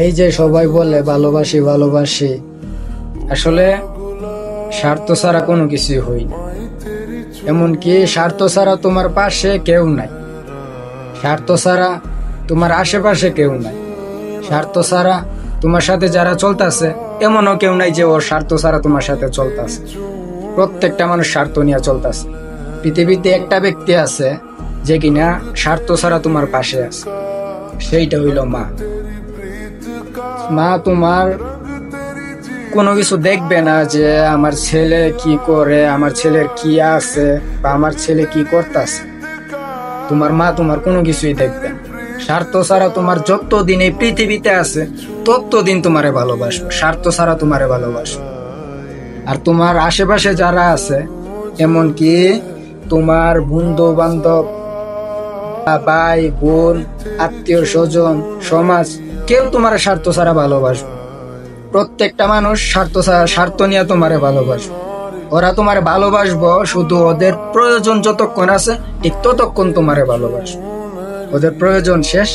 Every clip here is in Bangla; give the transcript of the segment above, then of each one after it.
এই যে সবাই বলে ভালোবাসি ভালোবাসি, আসলে স্বার্থ ছাড়া কোনো কিছুই হই না। এমনকি স্বার্থ ছাড়া তোমার পাশে কেউ নাই, স্বার্থ ছাড়া তোমার আশেপাশে কেউ নাই, স্বার্থ ছাড়া তোমার সাথে যারা চলতেছে এমনও কেউ নাই যে ওর স্বার্থ ছাড়া তোমার সাথে চলতেছে। প্রত্যেকটা মানুষ স্বার্থ নিয়ে চলতেছে। পৃথিবীতে একটা ব্যক্তি আছে যে কিনা স্বার্থ ছাড়া তোমার পাশে আছে, সেইটা হইল মা। মা তোমার কোনো কিছু দেখবে না যে আমার ছেলে কি করে, আমার ছেলের কি আছে বা আমার ছেলে কি করতেছে। তোমার মা তোমার কোনো কিছুই দেখবে না। স্বার্থ ছাড়া তোমার যতদিন এই পৃথিবীতে আছে ততদিন তোমারে ভালোবাসবে, স্বার্থ ছাড়া তোমারে ভালোবাসবে। আর তোমার আশেপাশে যারা আছে, এমনকি তোমার বন্ধু বান্ধব, ভাই বোন, আত্মীয় স্বজন, সমাজ, কেউ তোমার স্বার্থ ছাড়া ভালোবাসবে। প্রত্যেকটা মানুষ স্বার্থ নিয়ে তোমারে ভালোবাসবে। ওরা তোমারে ভালোবাসবো শুধু ওদের প্রয়োজন যতক্ষণ আছে ঠিক ততক্ষণ তোমারে ভালোবাসবে। ওদের প্রয়োজন শেষ,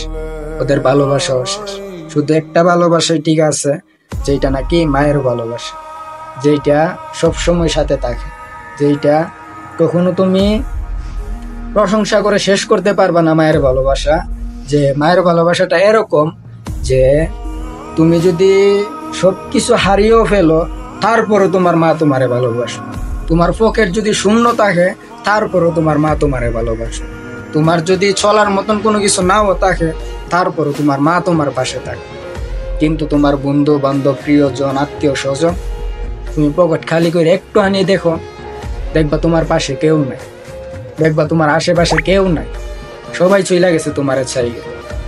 ওদের ভালোবাসাও শেষ। শুধু একটা ভালোবাসাই ঠিক আছে, যেটা নাকি মায়ের ভালোবাসা, যেটা সবসময় সাথে থাকে, যেটা কখনো তুমি প্রশংসা করে শেষ করতে পারবা না। মায়ের ভালোবাসা, যে মায়ের ভালোবাসাটা এরকম যে তুমি যদি সবকিছু হারিয়েও ফেলো তারপরও তোমার মা তোমারে ভালোবাসবে। তোমার পকেট যদি শূন্য থাকে তারপরও তোমার মা তোমারে ভালোবাসবে। তোমার যদি চলার মতন কোনো কিছু নাও থাকে তারপরও তোমার মা তোমার পাশে থাকে। কিন্তু তোমার বন্ধু বান্ধব, প্রিয়জন, আত্মীয় স্বজন, তুমি পকেট খালি করে একটু আনিয়ে দেখো, দেখবা তোমার পাশে কেউ নাই, দেখবা তোমার আশেপাশে কেউ নাই, সবাই চইলা গেছে তোমার চাই,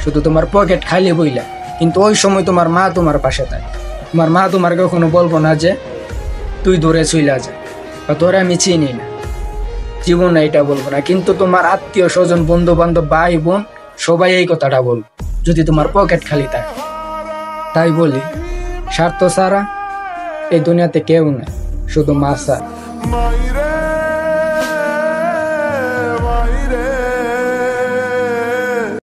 শুধু তোমার পকেট খালি বইলা। কিন্তু ওই সময় তোমার মা তোমার পাশে থাকে। তোমার মা তোমার কখনো বলবো না যে তুই দূরে চইলা যা বা তোরে আমি চিনি না, জীবনে এটা বলবো না। কিন্তু তোমার আত্মীয় স্বজন, বন্ধু বান্ধব, ভাই বোন, সবাই এই কথাটা বলবো যদি তোমার পকেট খালি থাকে। তাই বলি, স্বার্থ ছাড়া এই দুনিয়াতে কেউ নেই, শুধু মা ছাড়া।